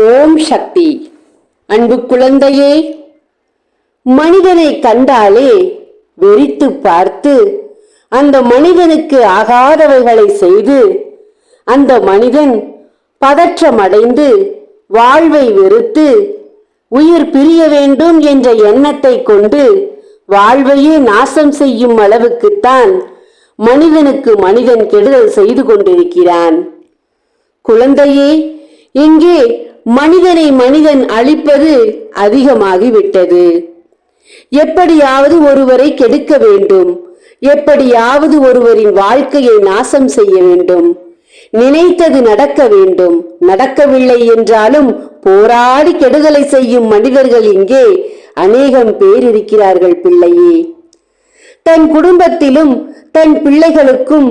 ஓம் சக்தி. அன்பு குழந்தையே, மனிதனை கண்டாலே வெறித்து பார்த்து அந்த மனிதனுக்கு ஆகாதவைகளை செய்து அந்த மனிதன் பதற்றமடைந்து வாழ்வை வெறுத்து உயிர் பிரிய வேண்டும் என்ற எண்ணத்தை கொண்டு வாழ்வையே நாசம் செய்யும் அளவுக்குத்தான் மனிதனுக்கு மனிதன் கெடுதல் செய்து கொண்டிருக்கிறான். குழந்தையே, இங்கே மனிதனை மனிதன் அழிப்பது அதிகமாகிவிட்டது. எப்படியாவது ஒருவரை கெடுக்க வேண்டும், எப்படியாவது ஒருவரின் வாழ்க்கையை நாசம் செய்ய வேண்டும், நினைத்தது நடக்க வேண்டும். நடக்கவில்லை என்றாலும் போராடி கெடுதலை செய்யும் மனிதர்கள் இங்கே அநேகம் பேர் இருக்கிறார்கள் பிள்ளையே. தன் குடும்பத்திலும் தன் பிள்ளைகளுக்கும்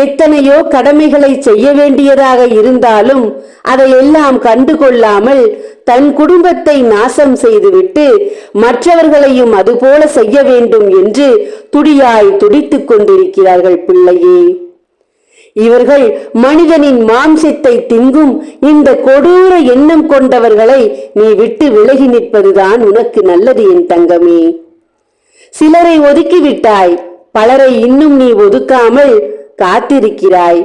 எத்தனையோ கடமைகளை செய்ய வேண்டியதாக இருந்தாலும் அதையெல்லாம் கண்டுகொள்ளாமல் தன் குடும்பத்தை நாசம் செய்துவிட்டு மற்றவர்களையும் அதுபோல செய்ய வேண்டும் என்று துடியாய் துடித்துக் கொண்டிருக்கிறார்கள் பிள்ளையே. இவர்கள் மனிதனின் மாம்சத்தை திங்கும் இந்த கொடூர எண்ணம் கொண்டவர்களை நீ விட்டு விலகி நிற்பதுதான் உனக்கு நல்லது என் தங்கமே. சிலரை ஒதுக்கிவிட்டாய், பலரை இன்னும் நீ ஒதுக்காமல் காத்திருக்கிறாய்.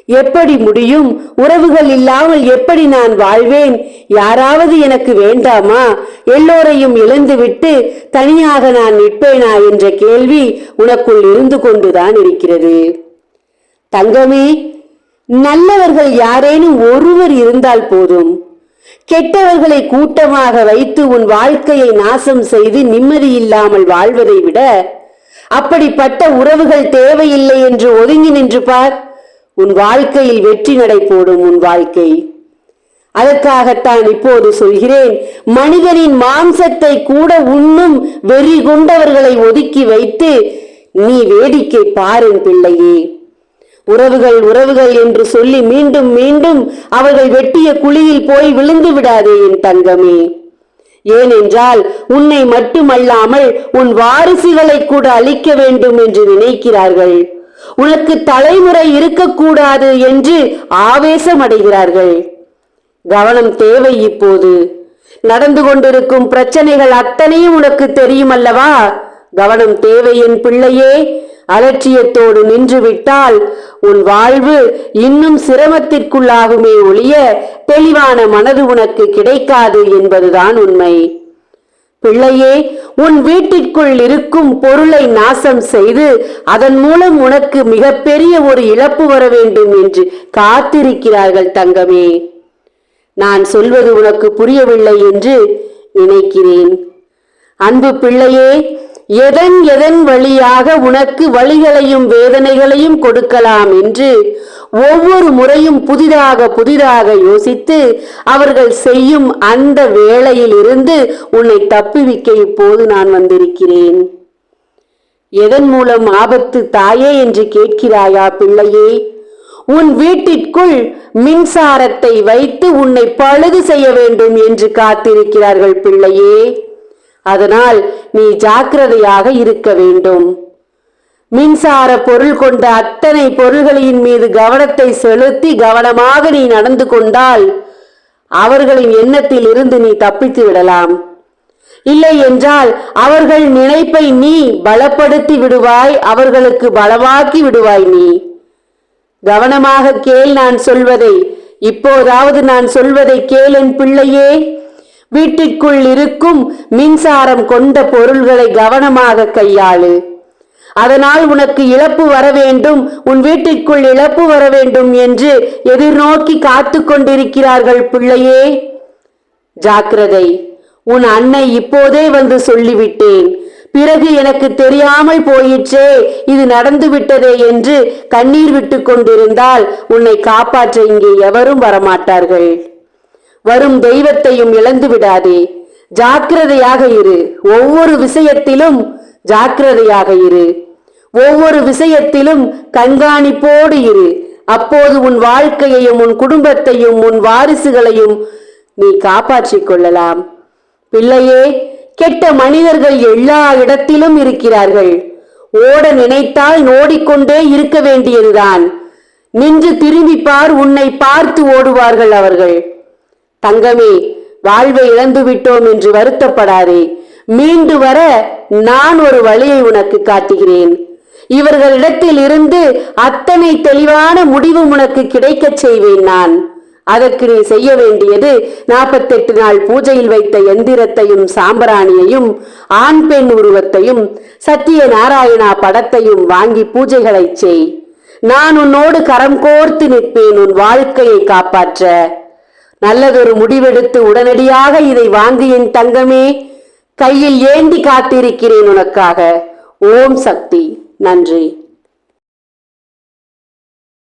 எப்படி முடியும்? உறவுகள் இல்லாமல் எப்படி நான் வாழ்வேன்? யாராவது எனக்கு வேண்டாமா? எல்லோரையும் இழந்துவிட்டு தனியாக நான் நிற்பேனா என்ற கேள்வி உனக்குள் இருந்து கொண்டுதான் இருக்கிறது. தங்கமே, நல்லவர்கள் யாரேனும் ஒருவர் இருந்தால் போதும். கெட்டவர்களை கூட்டமாக வைத்து உன் வாழ்க்கையை நாசம் செய்து நிம்மதி இல்லாமல் வாழ்வதை விட அப்படிப்பட்ட உறவுகள் தேவையில்லை என்று ஒதுங்கி நின்று பார். உன் வாழ்க்கையில் வெற்றி நடை போடும் உன் வாழ்க்கை. அதற்காகத்தான் இப்போது சொல்கிறேன், மனிதனின் மாம்சத்தை கூட உண்ணும் வெறி கொண்டவர்களை ஒதுக்கி வைத்து நீ வேடிக்கை பாருன் பிள்ளையே. உறவுகள் உறவுகள் என்று சொல்லி மீண்டும் மீண்டும் அவர்கள் வெட்டிய குழியில் போய் விழுந்து விடாதே என் தங்கமே. ஏனென்றால் உன்னை மட்டுமல்லாமல் உன் வாரிசுகளை கூட அழிக்க வேண்டும் என்று நினைக்கிறார்கள். உனக்கு தலைமுறை இருக்கக்கூடாது என்று ஆவேசம் அடைகிறார்கள். கவனம் தேவை. இப்போது நடந்து கொண்டிருக்கும் பிரச்சனைகள் அத்தனையும் உனக்கு தெரியும் அல்லவா? கவனம் தேவை என் பிள்ளையே. அலட்சியத்தோடு நின்று விட்டால் உன் வாழ்வு இன்னும் சிரமத்திற்குள்ளாகுமே ஒழிய தெளிவான மனது உனக்கு கிடைக்காது என்பதுதான் உண்மை. பிள்ளையே, உன் வீட்டிற்குள் இருக்கும் பொருளை நாசம் செய்து அதன் மூலம் உனக்கு மிகப்பெரிய ஒரு இழப்பு வர வேண்டும் என்று காத்திருக்கிறார்கள் தங்கமே. நான் சொல்வது உனக்கு புரியவில்லை என்று நினைக்கிறேன். அன்பு பிள்ளையே, எதன் வழியாக உனக்கு வழிகளையும் வேதனைகளையும் கொடுக்கலாம் என்று ஒவ்வொரு முறையும் புதிதாக யோசித்து அவர்கள் செய்யும் அந்த வேளையில் இருந்து உன்னை தப்புவிக்க இப்போது நான் வந்திருக்கிறேன். எதன் மூலம் ஆபத்து தாயே என்று கேட்கிறாயா பிள்ளையே? உன் வீட்டிற்குள் மின்சாரத்தை வைத்து உன்னை பழுது செய்ய வேண்டும் என்று காத்திருக்கிறார்கள் பிள்ளையே. அதனால் நீ ஜாக்கிரதையாக இருக்க வேண்டும். மின்சார பொருள் கொண்ட அத்தனை பொருள்களின் மீது கவனத்தை செலுத்தி கவனமாக நீ நடந்து கொண்டால் அவர்களின் எண்ணத்தில் இருந்து நீ தப்பித்து விடலாம். இல்லை என்றால் அவர்கள் நினைப்பை நீ பலப்படுத்தி விடுவாய், அவர்களுக்கு பலமாக்கி விடுவாய். நீ கவனமாக கேள் நான் சொல்வதை. இப்போதாவது நான் சொல்வதை கேள் என் பிள்ளையே. வீட்டிற்குள் இருக்கும் மின்சாரம் கொண்ட பொருள்களை கவனமாக கையாளு. அதனால் உனக்கு இழப்பு வர வேண்டும், உன் வீட்டிற்குள் இழப்பு வர வேண்டும் என்று எதிர்நோக்கி காத்து கொண்டிருக்கிறார்கள் பிள்ளையே. ஜாக்கிரதை. உன் அன்னை இப்போதே வந்து சொல்லிவிட்டேன். பிறகு எனக்கு தெரியாமல் போயிற்றே, இது நடந்து விட்டதே என்று கண்ணீர் விட்டு கொண்டிருந்தால் உன்னை காப்பாற்ற இங்கே எவரும் வரமாட்டார்கள். வரும் தெய்வத்தையும் இழந்து விடாதே. ஜாக்கிரதையாக இரு. ஒவ்வொரு விஷயத்திலும் ஜாக்கிரதையாக இரு. ஒவ்வொரு விஷயத்திலும் கண்காணிப்போடு இரு. அப்போது உன் வாழ்க்கையையும் உன் குடும்பத்தையும் உன் வாரிசுகளையும் நீ காப்பாற்றிக் கொள்ளலாம். பிள்ளையே, கெட்ட மனிதர்கள் எல்லா இடத்திலும் இருக்கிறார்கள். ஓட நினைத்தால் ஓடிக்கொண்டே இருக்க வேண்டியதுதான். நின்று திரும்பி பார், உன்னை பார்த்து ஓடுவார்கள் அவர்கள். தங்கமே, வாழ்வை இழந்து விட்டோம் என்று வருத்தப்படாதே. மீண்டு வர நான் ஒரு வழியை உனக்கு காட்டுகிறேன். இவர்களிடத்தில் இருந்து அத்தனை தெளிவான முடிவு உனக்கு கிடைக்கச் செய்வேன் நான். அதற்கு நீ செய்ய வேண்டியது 48 நாள் பூஜையில் வைத்த எந்திரத்தையும் சாம்பிராணியையும் ஆண் பெண் உருவத்தையும் சத்திய நாராயணா படத்தையும் வாங்கி பூஜைகளை செய். நான் உன்னோடு கரம் கோர்த்து நிற்பேன் உன் வாழ்க்கையை காப்பாற்ற. நல்லதொரு முடிவெடுத்து உடனடியாக இதை வாங்கு என் தங்கமே. கையில் ஏந்தி காத்திருக்கிறேன் உனக்காக. ஓம் சக்தி. நன்றி.